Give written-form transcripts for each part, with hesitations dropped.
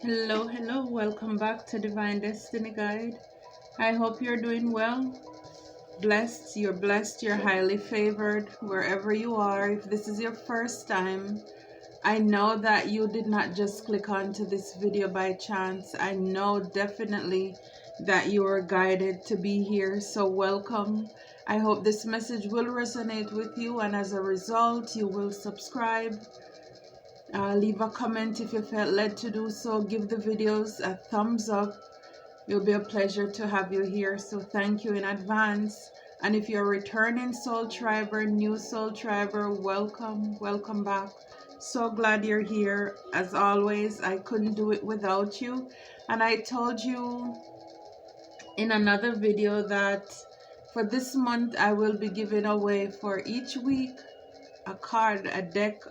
Hello, welcome back to Divine Destiny Guide. I hope you're doing well. You're highly favored wherever you are. If this is your first time, I know that you did not just click onto this video by chance. I know definitely that you are guided to be here, so welcome. I hope this message will resonate with you, and as a result, you will subscribe. Leave a comment if you felt led to do so. Give the videos a thumbs up. It'll be a pleasure to have you here, so thank you in advance. And if you're a returning soul triber, new soul triber, welcome back. So glad you're here. As always, I couldn't do it without you. And I told you in another video that for this month I will be giving away for each week a card, a deck.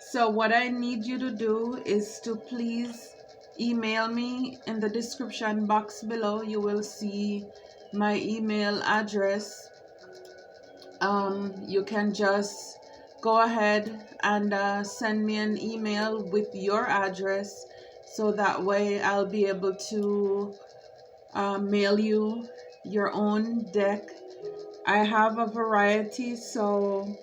So what I need you to do is to please email me. In the description box below you will see my email address. You can just go ahead and send me an email with your address, so that way I'll be able to mail you your own deck. I have a variety, so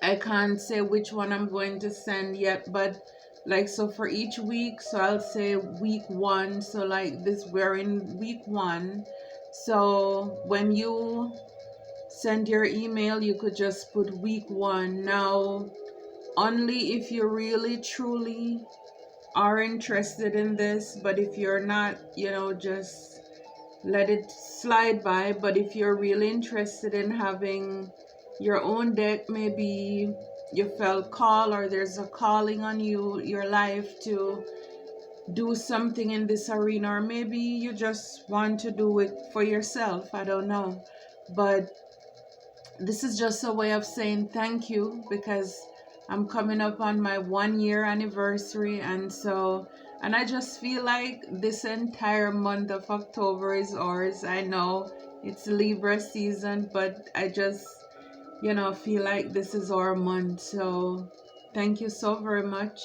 I can't say which one I'm going to send yet, but like, so for each week, so I'll say week 1, so like this, we're in week 1. So when you send your email, you could just put week 1. Now, only if you really truly are interested in this, but if you're not, just let it slide by. But if you're really interested in having your own deck, maybe you felt call, or there's a calling on your life to do something in this arena, or maybe you just want to do it for yourself, I don't know. But this is just a way of saying thank you, because I'm coming up on my 1-year anniversary, and I just feel like this entire month of October is ours. I know it's Libra season, but I just feel like this is our month. So thank you so very much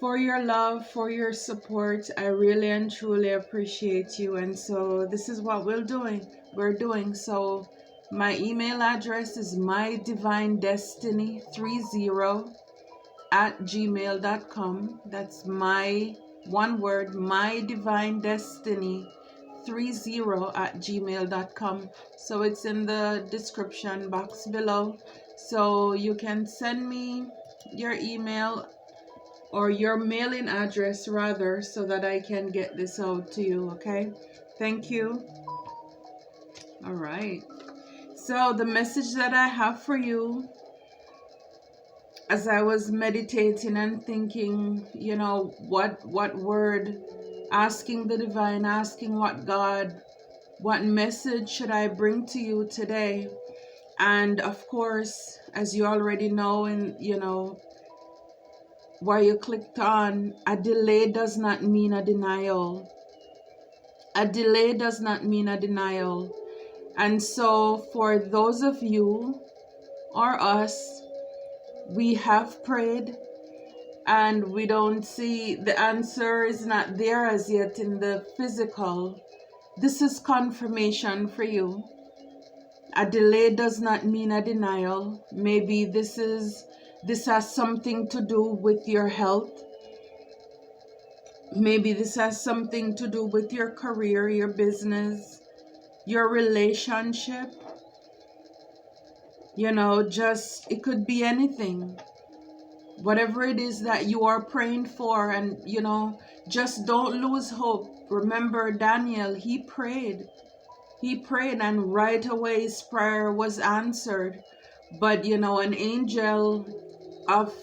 for your love, for your support. I really and truly appreciate you. And so this is what we're doing. So my email address is mydivinedestiny30@gmail.com. That's my one word, mydivinedestiny30@gmail.com. So it's in the description box below. So you can send me your email, or your mailing address rather, so that I can get this out to you. Okay, thank you. All right, so the message that I have for you, as I was meditating and thinking, what word, asking the divine, asking what God, what message should I bring to you today? And of course, as you already know, and where you clicked on, a delay does not mean a denial. A delay does not mean a denial. And so for those of you or us, we have prayed and we don't see the answer, is not there as yet in the physical. This is confirmation for you. A delay does not mean a denial. Maybe this has something to do with your health. Maybe this has something to do with your career, your business, your relationship. It could be anything. Whatever it is that you are praying for, and just don't lose hope. Remember Daniel, he prayed, and right away his prayer was answered. But an angel of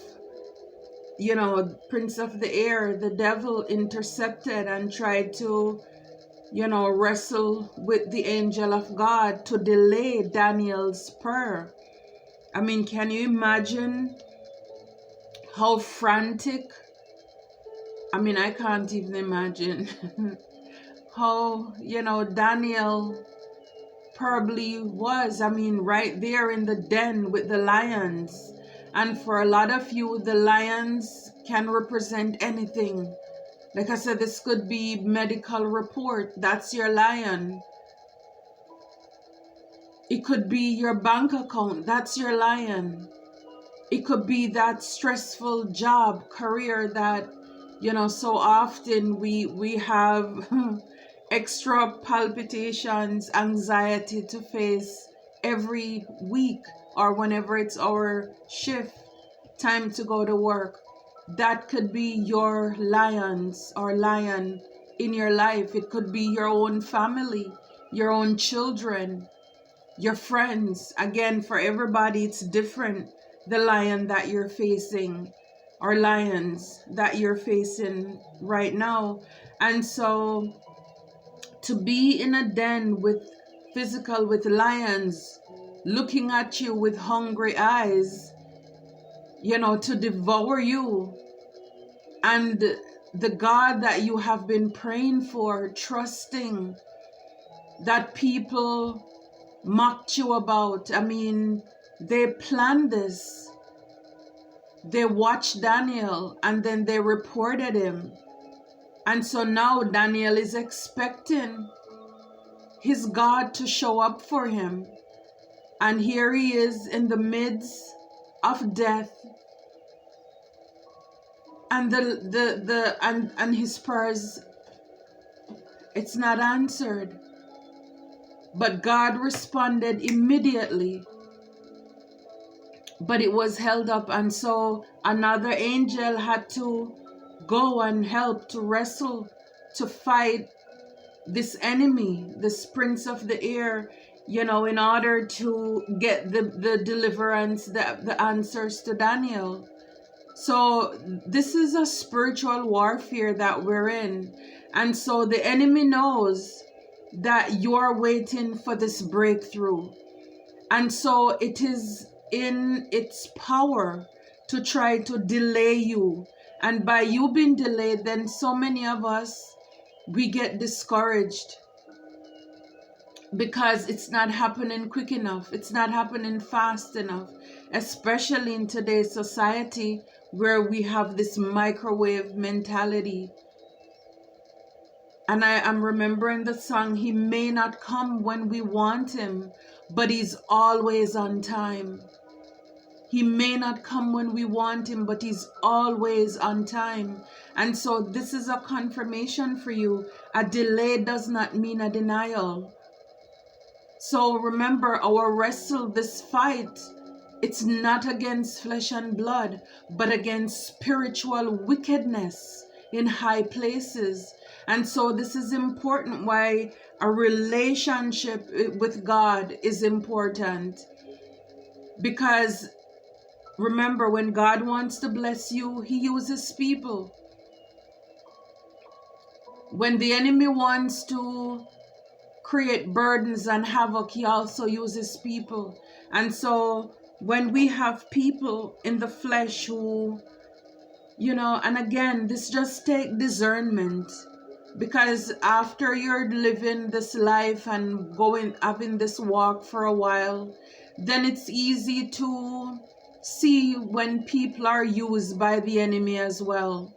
prince of the air, the devil, intercepted and tried to wrestle with the angel of God to delay Daniel's prayer. I mean, can you imagine how frantic? I mean, I can't even imagine how Daniel probably was. I mean, right there in the den with the lions. And for a lot of you, the lions can represent anything. Like I said, this could be medical report. That's your lion. It could be your bank account. That's your lion. It could be that stressful job, career that, so often we have extra palpitations, anxiety to face every week or whenever it's our shift, time to go to work. That could be your lions or lion in your life. It could be your own family, your own children, your friends. Again, for everybody, it's different. The lion that you're facing or lions that you're facing right now. And so to be in a den with lions looking at you with hungry eyes, to devour you, and the God that you have been praying for, trusting, that people mocked you about. I mean, they planned this. They watched Daniel and then they reported him. And so now Daniel is expecting his God to show up for him. And here he is in the midst of death. And and his prayers, it's not answered. But God responded immediately. But it was held up, and so another angel had to go and help to wrestle, to fight this enemy, this prince of the air, in order to get the deliverance, the answers to Daniel. So this is a spiritual warfare that we're in. And so the enemy knows that you're waiting for this breakthrough. And so it is in its power to try to delay you. And by you being delayed, then so many of us, we get discouraged because it's not happening quick enough. It's not happening fast enough, especially in today's society where we have this microwave mentality. And I am remembering the song, he may not come when we want him, but he's always on time. He may not come when we want him, but he's always on time. And so this is a confirmation for you. A delay does not mean a denial. So remember, our wrestle, this fight, it's not against flesh and blood, but against spiritual wickedness in high places. And so this is important, why a relationship with God is important. Because remember, when God wants to bless you, he uses people. When the enemy wants to create burdens and havoc, he also uses people. And so when we have people in the flesh who, and again, this just take discernment. Because after you're living this life and having this walk for a while, then it's easy to see when people are used by the enemy as well.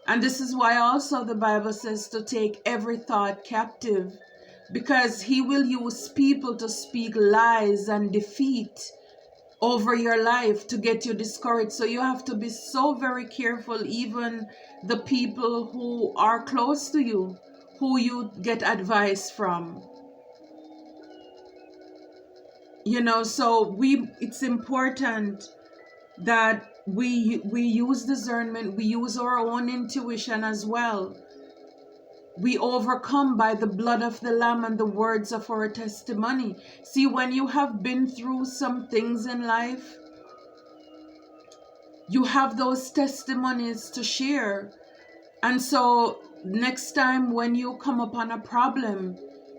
And this is why also the Bible says to take every thought captive, because he will use people to speak lies and defeat over your life to get you discouraged. So you have to be so very careful, even the people who are close to you, who you get advice from. So it's important that we use discernment, we use our own intuition as well. We overcome by the blood of the Lamb and the words of our testimony. See, when you have been through some things in life, you have those testimonies to share. And so next time when you come upon a problem,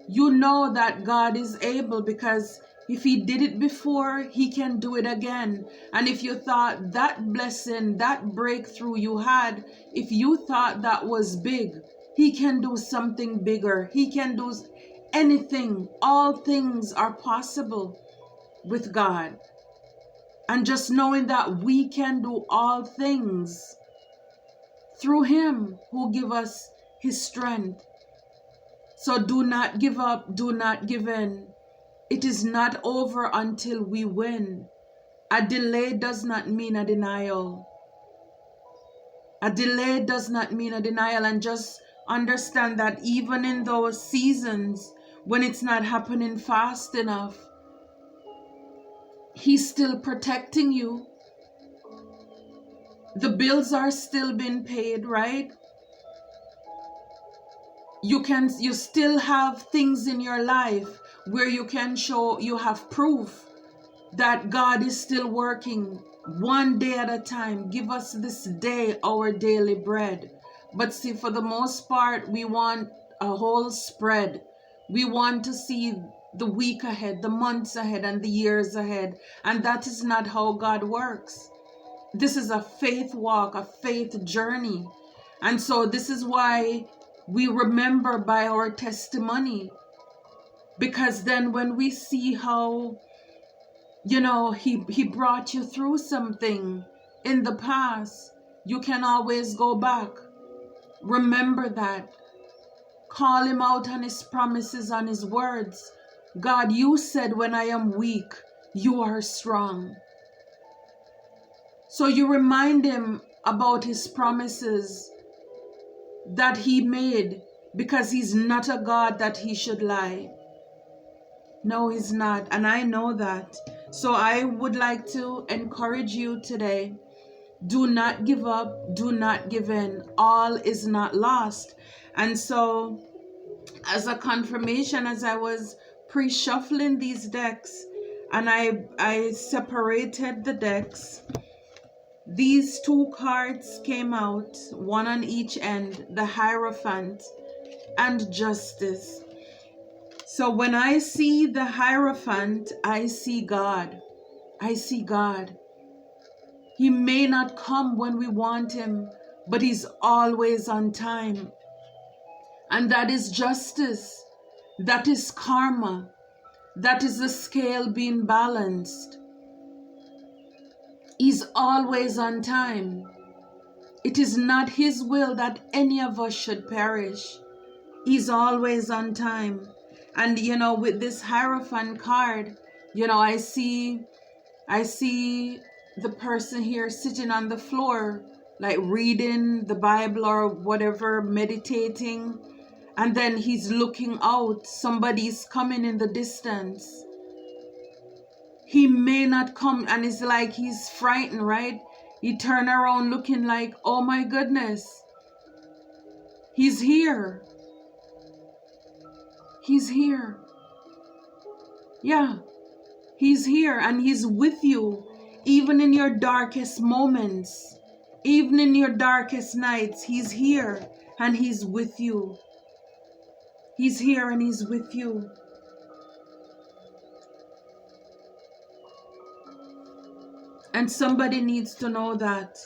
you know that God is able, because if he did it before, he can do it again. And if you thought that blessing, that breakthrough you had, if you thought that was big, he can do something bigger. He can do anything. All things are possible with God. And just knowing that we can do all things through him who give us his strength. So do not give up, do not give in. It is not over until we win. A delay does not mean a denial. A delay does not mean a denial. And just understand that even in those seasons when it's not happening fast enough, he's still protecting you. The bills are still being paid, right? You still have things in your life where you can show, you have proof that God is still working one day at a time. Give us this day our daily bread. But see, for the most part, we want a whole spread. We want to see the week ahead, the months ahead, and the years ahead. And that is not how God works. This is a faith walk, a faith journey. And so this is why we remember by our testimony. Because then when we see how, he brought you through something in the past, you can always go back. Remember that. Call him out on his promises, on his words. God, you said when I am weak, you are strong. So you remind him about his promises that he made, because he's not a God that he should lie. No, he's not. And I know that. So I would like to encourage you today. Do not give up. Do not give in. All is not lost. And so as a confirmation, as I was pre-shuffling these decks and I separated the decks, these two cards came out, one on each end, the Hierophant and Justice. So when I see the Hierophant, I see God. I see God. He may not come when we want him, but he's always on time. And that is justice. That is karma. That is the scale being balanced. He's always on time. It is not his will that any of us should perish. He's always on time. And with this Hierophant card, I see the person here sitting on the floor, like reading the Bible or whatever, meditating. And then he's looking out. Somebody's coming in the distance. He may not come, and it's like he's frightened, right? He turn around looking like, oh my goodness, he's here. He's here. Yeah, he's here, and he's with you, even in your darkest moments, even in your darkest nights. He's here, and he's with you. He's here, and he's with you. And somebody needs to know that.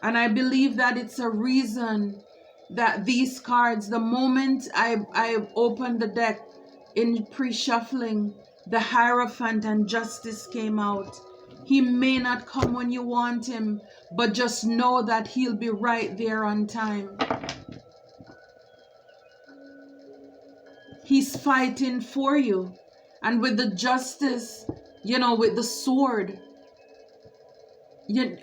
And I believe that it's a reason that these cards, the moment I opened the deck in pre-shuffling, the Hierophant and Justice came out. He may not come when you want him, but just know that he'll be right there on time. He's fighting for you. And with the Justice, with the sword,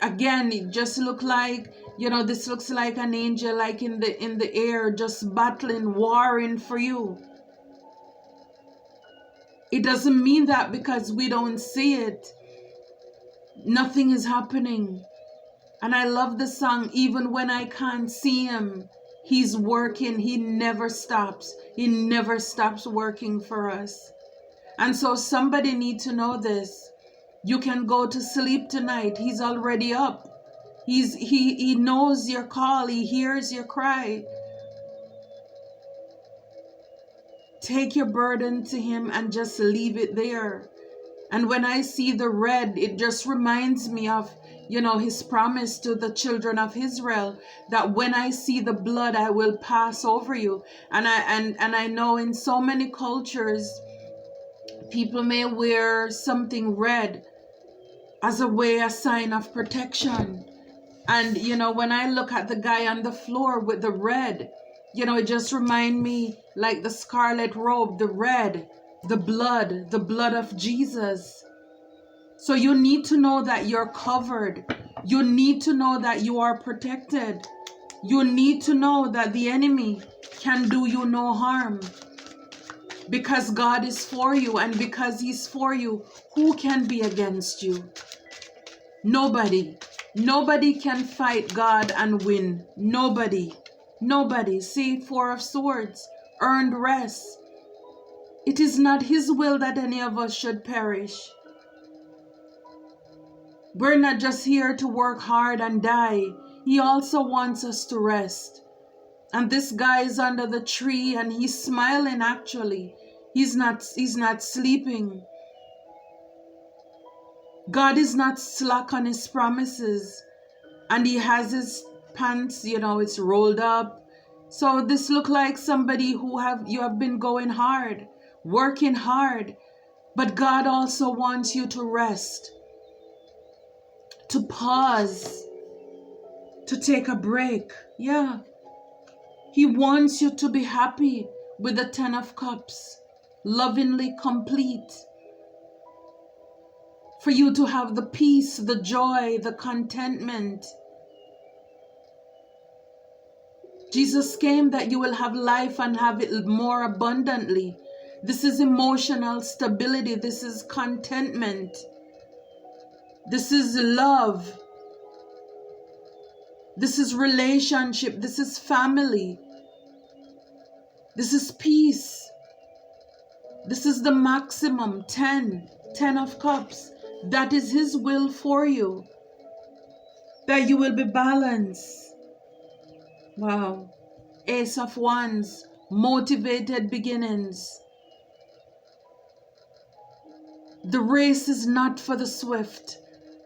again, it just look like, this looks like an angel, like in the air, just battling, warring for you. It doesn't mean that because we don't see it, nothing is happening. And I love the song, even when I can't see him, he's working. He never stops. He never stops working for us. And so somebody needs to know this. You can go to sleep tonight. He's already up. He knows your call. He hears your cry. Take your burden to him and just leave it there. And when I see the red, it just reminds me of, his promise to the children of Israel, that when I see the blood, I will pass over you. And I know in so many cultures, people may wear something red as a sign of protection. And, when I look at the guy on the floor with the red, it just reminds me like the scarlet robe, the red, the blood of Jesus. So you need to know that you're covered. You need to know that you are protected. You need to know that the enemy can do you no harm. Because God is for you, and because He's for you, who can be against you? Nobody. Nobody can fight God and win. Nobody. Nobody. See, Four of Swords, earned rest. It is not His will that any of us should perish. We're not just here to work hard and die. He also wants us to rest. And this guy is under the tree and he's smiling actually. He's not sleeping. God is not slack on His promises. And he has his pants, it's rolled up. So this look like somebody you have been going hard, working hard. But God also wants you to rest, to pause, to take a break. Yeah. He wants you to be happy with the 10 of Cups, lovingly complete. For you to have the peace, the joy, the contentment. Jesus came that you will have life and have it more abundantly. This is emotional stability. This is contentment. This is love. This is relationship. This is family. This is peace. This is the maximum. 10 of Cups. That is His will for you. That you will be balanced. Wow. Ace of Wands. Motivated beginnings. The race is not for the swift.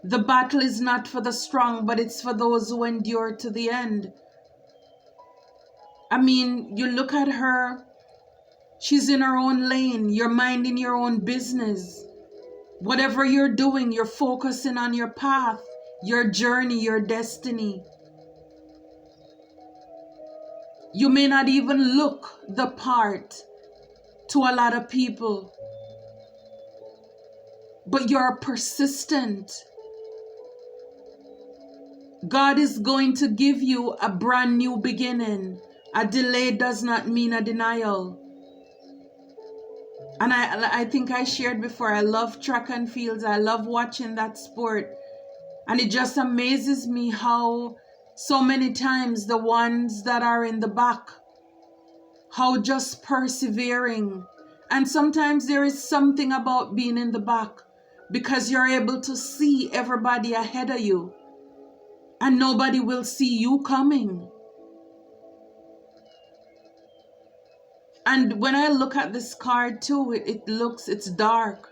The battle is not for the strong, but it's for those who endure to the end. I mean, you look at her. She's in her own lane. You're minding your own business. Whatever you're doing, you're focusing on your path, your journey, your destiny. You may not even look the part to a lot of people, but you're persistent. God is going to give you a brand new beginning. A delay does not mean a denial. And I think I shared before, I love track and fields. I love watching that sport. And it just amazes me how so many times the ones that are in the back, how just persevering. And sometimes there is something about being in the back because you're able to see everybody ahead of you and nobody will see you coming. And when I look at this card too, it's dark.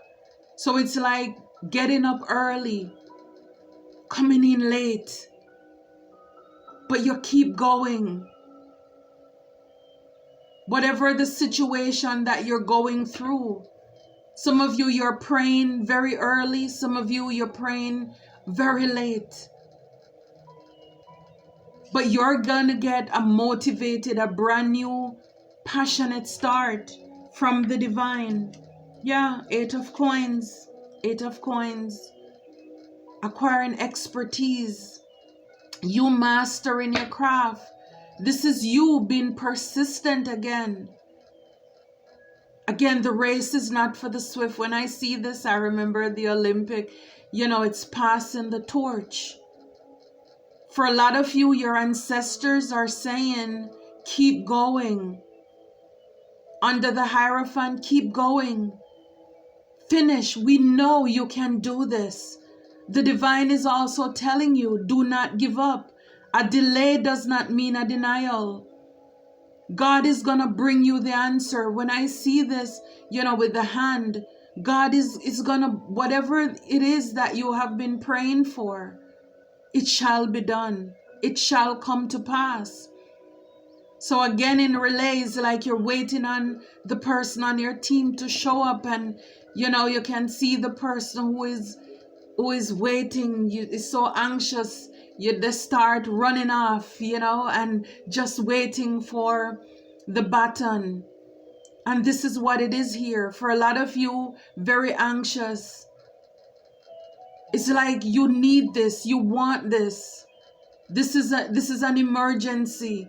So it's like getting up early, coming in late, but you keep going. Whatever the situation that you're going through, some of you, you're praying very early. Some of you, you're praying very late. But you're going to get a motivated, a brand new, passionate start from the divine. Yeah, 8 of Coins. 8 of Coins. Acquiring expertise. You mastering your craft. This is you being persistent again. Again, the race is not for the swift. When I see this, I remember the Olympic. It's passing the torch. For a lot of you, your ancestors are saying, keep going. Under the Hierophant, keep going. Finish. We know you can do this. The divine is also telling you, do not give up. A delay does not mean a denial. God is going to bring you the answer. When I see this, with the hand, God is going to, whatever it is that you have been praying for, it shall be done. It shall come to pass. So again, in relays, like you're waiting on the person on your team to show up, and you can see the person who is waiting, is so anxious. You just start running off, and just waiting for the baton. And this is what it is here. For a lot of you, very anxious. It's like you need this, you want this. This is an emergency.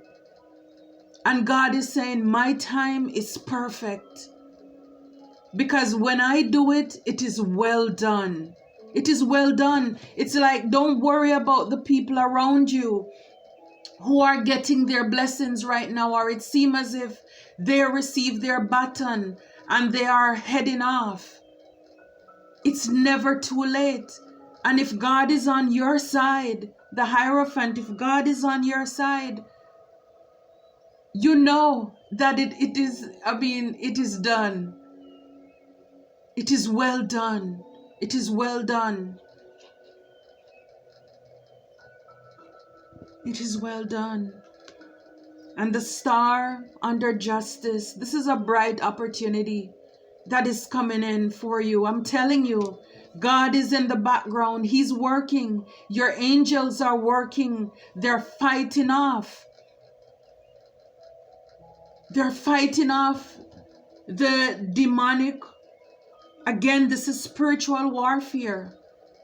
And God is saying, my time is perfect. Because when I do it, it is well done. It is well done. It's like, don't worry about the people around you who are getting their blessings right now, or it seems as if they receive their baton and they are heading off. It's never too late. And if God is on your side, the Hierophant, if God is on your side, you know that it is done. It is well done. It is well done. It is well done. And the star under justice, this is a bright opportunity that is coming in for you. I'm telling you, God is in the background. He's working. Your angels are working. They're fighting off. They're fighting off the demonic. Again, this is spiritual warfare.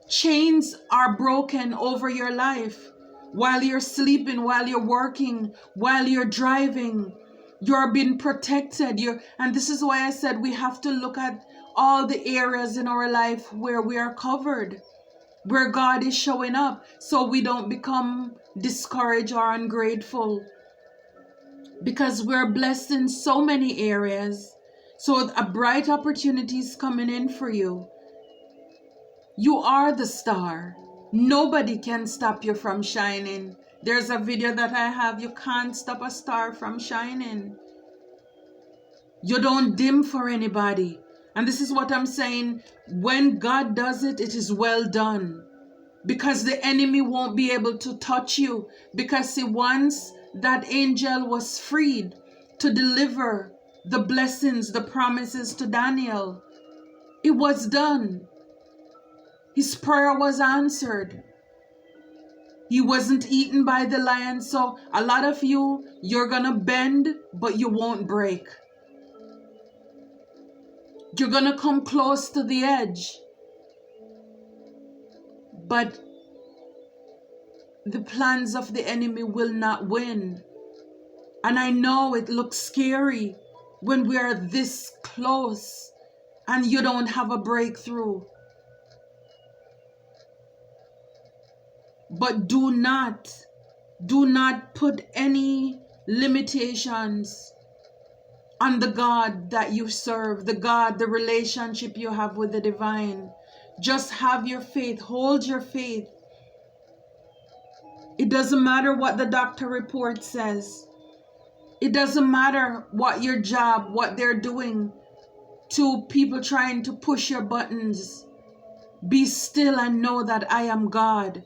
Chains are broken over your life. While you're sleeping, while you're working, while you're driving, you're being protected. And this is why I said we have to look at all the areas in our life where we are covered, where God is showing up, so we don't become discouraged or ungrateful, because we're blessed in so many areas. So a bright opportunity is coming in for you. You are the star. Nobody can stop you from shining. There's a video that I have. You can't stop a star from shining. You don't dim for anybody. And this is what I'm saying. When God does it, it is well done. Because the enemy won't be able to touch you. Because see, once that angel was freed to deliver the blessings, the promises to Daniel, it was done. His prayer was answered. He wasn't eaten by the lion. So a lot of you, you're gonna bend, but you won't break. You're gonna come close to the edge, but the plans of the enemy will not win. And I know it looks scary when we are this close and you don't have a breakthrough. But do not put any limitations on the God that you serve, the relationship you have with the divine. Just have your faith, hold your faith. It doesn't matter what the doctor report says. It doesn't matter what your job, what they're doing to people trying to push your buttons. Be still and know that I am God.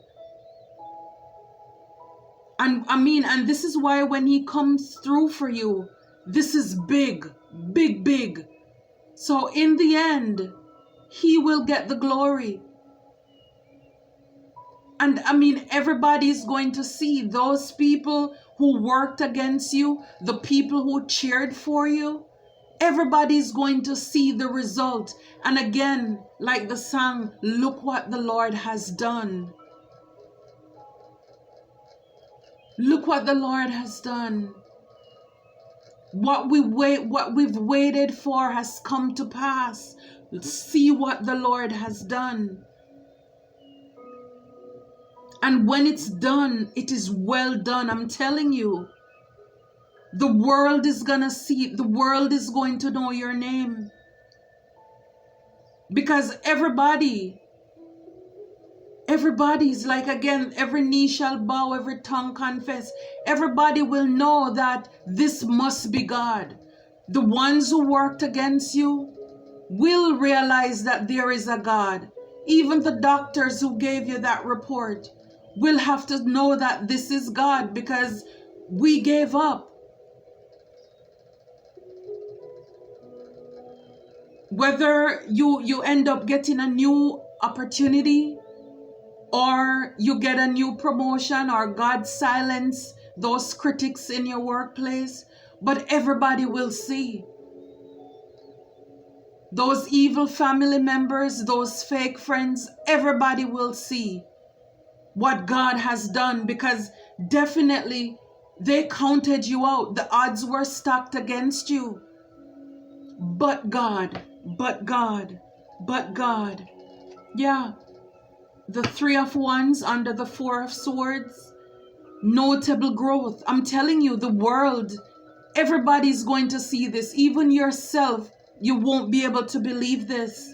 And this is why when he comes through for you, this is big, big, big. So in the end, he will get the glory. And everybody's going to see those people who worked against you, the people who cheered for you. Everybody's going to see the result. And again, like the song, look what the Lord has done. Look what the Lord has done. What we've waited for has come to pass. See what the Lord has done. And when it's done, it is well done. I'm telling you. The world is gonna see it. The world is going to know your name. Because everybody's like, again, every knee shall bow, every tongue confess. Everybody will know that this must be God. The ones who worked against you will realize that there is a God. Even the doctors who gave you that report will have to know that this is God, because we gave up. Whether you end up getting a new opportunity, or you get a new promotion, or God silence those critics in your workplace, but everybody will see. Those evil family members, those fake friends, everybody will see what God has done, because definitely they counted you out. The odds were stacked against you. But God, but God, but God. Yeah, the Three of Wands under the Four of Swords. Notable growth. I'm telling you, the world, everybody's going to see this. Even yourself, you won't be able to believe this.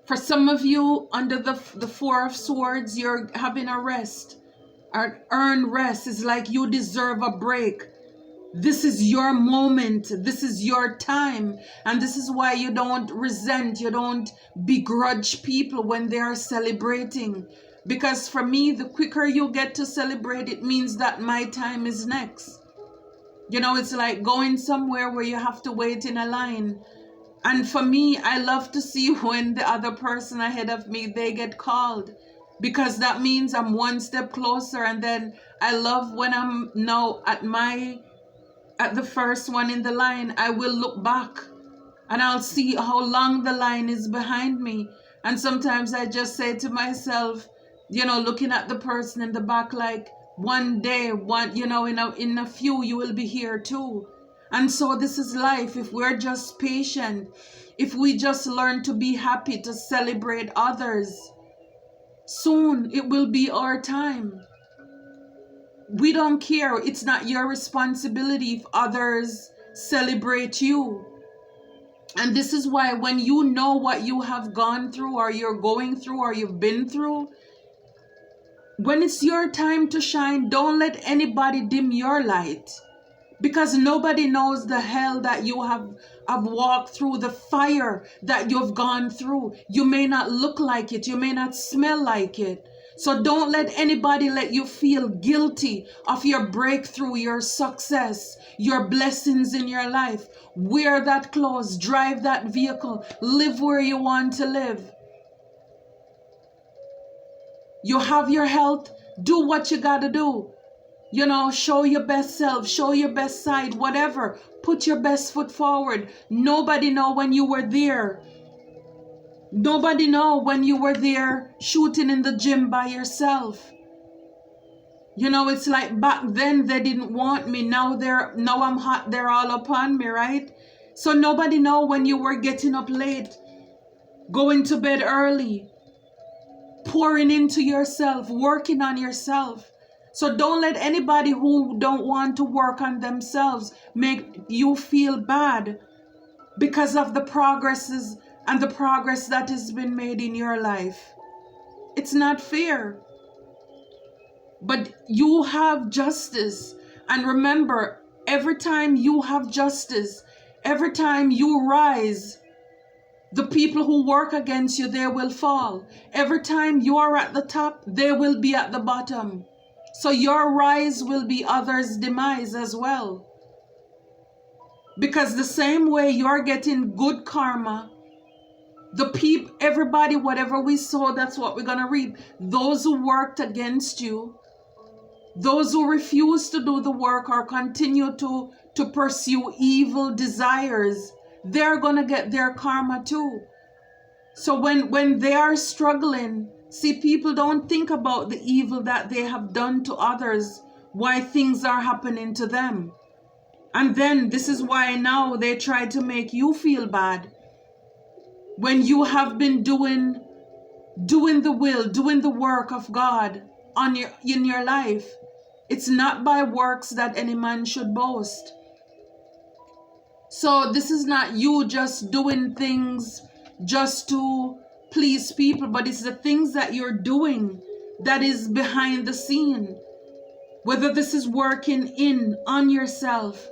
For some of you, under the Four of Swords, you're having a rest. Or earned rest. Is like you deserve a break. This is your moment. This is your time. And this is why you don't resent, you don't begrudge people when they are celebrating. Because for me, the quicker you get to celebrate, it means that my time is next. You know, it's like going somewhere where you have to wait in a line. And for me, I love to see when the other person ahead of me, they get called. Because that means I'm one step closer. And then I love when I'm now at the first one in the line, I will look back and I'll see how long the line is behind me. And sometimes I just say to myself, you know, looking at the person in the back, like, one day, in a few, you will be here too. And so this is life. If we're just patient, if we just learn to be happy, to celebrate others, soon it will be our time. We don't care. It's not your responsibility if others celebrate you. And this is why when you know what you have gone through, or you're going through, or you've been through, when it's your time to shine, don't let anybody dim your light. Because nobody knows the hell that you have walked through, the fire that you've gone through. You may not look like it. You may not smell like it. So don't let anybody let you feel guilty of your breakthrough, your success, your blessings in your life. Wear that clothes, drive that vehicle, live where you want to live. You have your health, do what you gotta do. You know, show your best self, show your best side, whatever. Put your best foot forward. Nobody know when you were there. Nobody know when you were there shooting in the gym by yourself. You know, it's like back then they didn't want me. Now I'm hot, they're all upon me, right? So nobody know when you were getting up late, going to bed early, pouring into yourself, working on yourself. So don't let anybody who don't want to work on themselves make you feel bad because of the progress that has been made in your life. It's not fair. But you have justice. And remember, every time you have justice, every time you rise, the people who work against you, they will fall. Every time you are at the top, they will be at the bottom. So your rise will be others' demise as well. Because the same way you're getting good karma, everybody, whatever we sow, that's what we're going to reap. Those who worked against you, those who refuse to do the work or continue to pursue evil desires, they're going to get their karma too. So when they are struggling, see, people don't think about the evil that they have done to others, why things are happening to them. And then this is why now they try to make you feel bad. When you have been doing the work of God in your life. It's not by works that any man should boast. So this is not you just doing things just to please people, but it's the things that you're doing that is behind the scene. Whether this is working on yourself,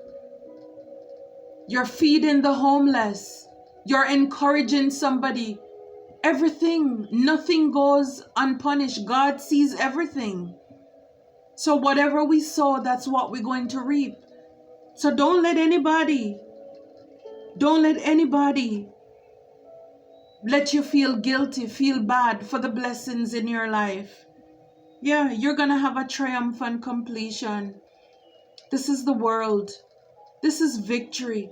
you're feeding the homeless, you're encouraging somebody, everything, nothing goes unpunished. God sees everything. So whatever we sow, that's what we're going to reap. So don't let anybody let you feel guilty, feel bad for the blessings in your life. Yeah, you're going to have a triumphant completion. This is the world. This is victory.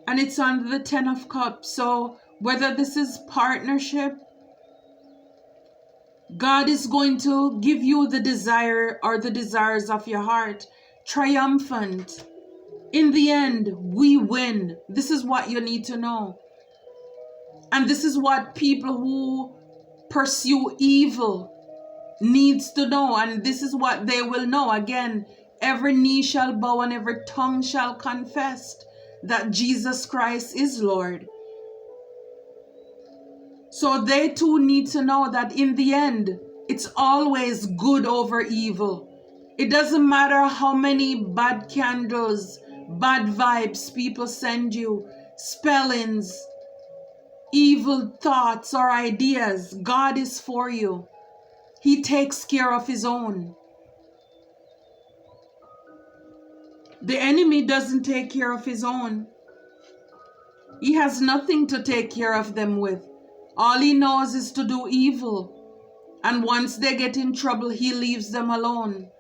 And it's under the 10 of Cups. So whether this is partnership, God is going to give you the desire or the desires of your heart. Triumphant. In the end, we win. This is what you need to know. And this is what people who pursue evil needs to know. And this is what they will know. Again, every knee shall bow and every tongue shall confess that Jesus Christ is Lord. So they too need to know that in the end, it's always good over evil. It doesn't matter how many bad candles, bad vibes people send you, spellings, evil thoughts or ideas. God is for you. He takes care of his own. The enemy doesn't take care of his own. He has nothing to take care of them with. All he knows is to do evil. And once they get in trouble, he leaves them alone.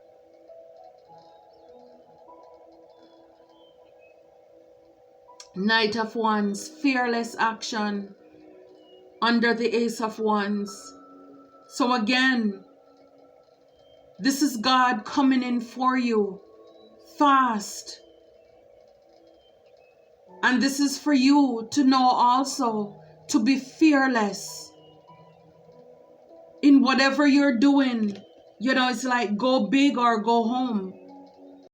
Knight of Wands, fearless action under the Ace of Wands. So again, this is God coming in for you fast. And this is for you to know also to be fearless in whatever you're doing. You know, it's like go big or go home.